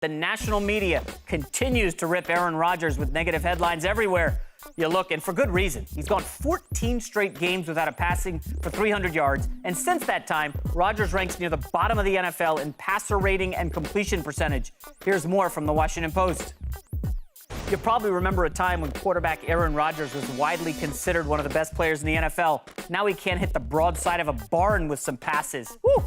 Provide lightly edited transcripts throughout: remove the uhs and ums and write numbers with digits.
The national media continues to rip Aaron Rodgers with negative headlines everywhere you look, and for good reason. He's gone 14 straight games without a passing for 300 yards, and since that time, Rodgers ranks near the bottom of the NFL in passer rating and completion percentage. Here's more from the Washington Post. You probably remember a time when quarterback Aaron Rodgers was widely considered one of the best players in the NFL. Now he can't hit the broadside of a barn with some passes. Woo!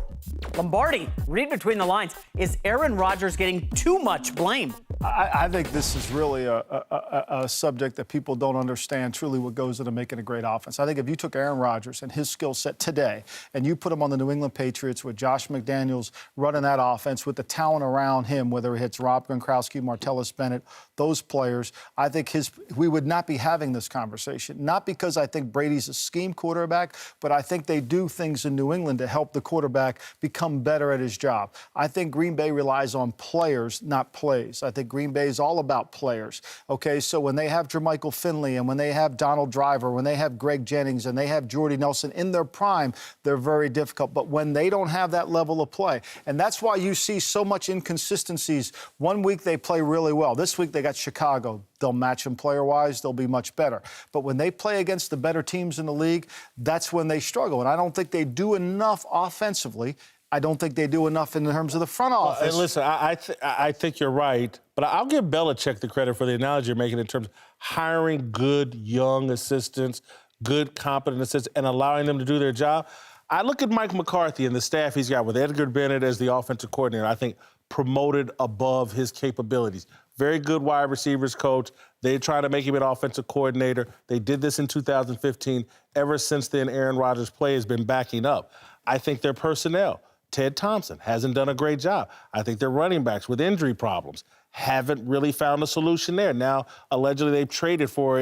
Lombardi, read between the lines. Is Aaron Rodgers getting too much blame? I think this is really a subject that people don't understand truly what goes into making a great offense. I think if you took Aaron Rodgers and his skill set today and you put him on the New England Patriots with Josh McDaniels running that offense with the talent around him, whether it's Rob Gronkowski, Martellus Bennett, those players, I think we would not be having this conversation. Not because I think Brady's a scheme quarterback, but I think they do things in New England to help the quarterback become better at his job. I think Green Bay relies on players, not plays. I think Green Bay is all about players. Okay, so when they have Jermichael Finley and when they have Donald Driver, when they have Greg Jennings and they have Jordy Nelson in their prime, they're very difficult. But when they don't have that level of play, and that's why you see so much inconsistencies. One week they play really well. This week they got Chicago. They'll match them player-wise. They'll be much better. But when they play against the better teams in the league, that's when they struggle. And I don't think they do enough offensively. I don't think they do enough in terms of the front office. And listen, I think you're right, but I'll give Belichick the credit for the analogy you're making in terms of hiring good young assistants, good competent assistants, and allowing them to do their job. I look at Mike McCarthy and the staff he's got with Edgar Bennett as the offensive coordinator, I think promoted above his capabilities. Very good wide receivers coach. They try to make him an offensive coordinator. They did this in 2015. Ever since then, Aaron Rodgers' play has been backing up. I think their personnel, Ted Thompson hasn't done a great job. I think their running backs with injury problems haven't really found a solution there. Now, allegedly, they've traded for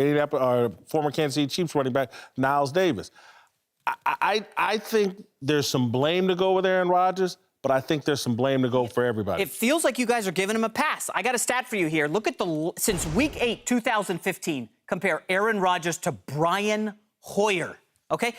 former Kansas City Chiefs running back Niles Davis. I think there's some blame to go with Aaron Rodgers, but I think there's some blame to go for everybody. It feels like you guys are giving him a pass. I got a stat for you here. Look at since Week 8, 2015, compare Aaron Rodgers to Brian Hoyer. Okay?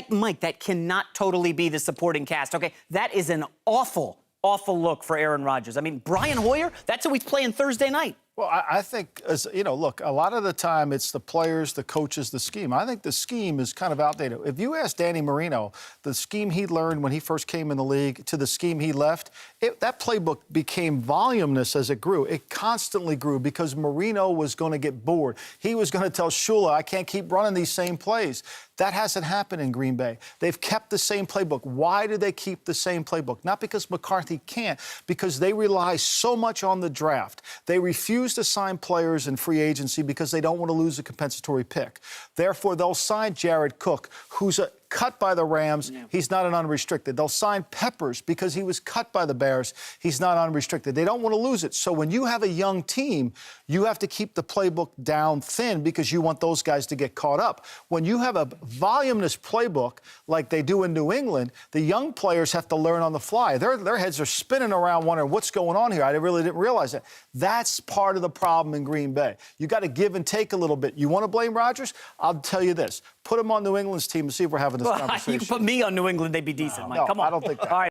Mike, that cannot totally be the supporting cast, okay? That is an awful, awful look for Aaron Rodgers. I mean, Brian Hoyer, that's who he's playing Thursday night. Well, I think, look, a lot of the time it's the players, the coaches, the scheme. I think the scheme is kind of outdated. If you ask Danny Marino, the scheme he learned when he first came in the league to the scheme he left, that playbook became voluminous as it grew. It constantly grew because Marino was going to get bored. He was going to tell Shula, I can't keep running these same plays. That hasn't happened in Green Bay. They've kept the same playbook. Why do they keep the same playbook? Not because McCarthy can't, because they rely so much on the draft. They refuse to sign players in free agency because they don't want to lose a compensatory pick. Therefore, they'll sign Jared Cook, who's cut by the Rams. Yeah. He's not an unrestricted. They'll sign Peppers because he was cut by the Bears. He's not unrestricted. They don't want to lose it. So when you have a young team, you have to keep the playbook down thin because you want those guys to get caught up. When you have a voluminous playbook like they do in New England, the young players have to learn on the fly. Their heads are spinning around wondering what's going on here. I really didn't realize that. That's part of the problem in Green Bay. You got to give and take a little bit. You want to blame Rodgers? I'll tell you this. Put him on New England's team and see if we're having this conversation. You can put me on New England, they'd be decent, Mike. No, Come on. I don't think that. All right.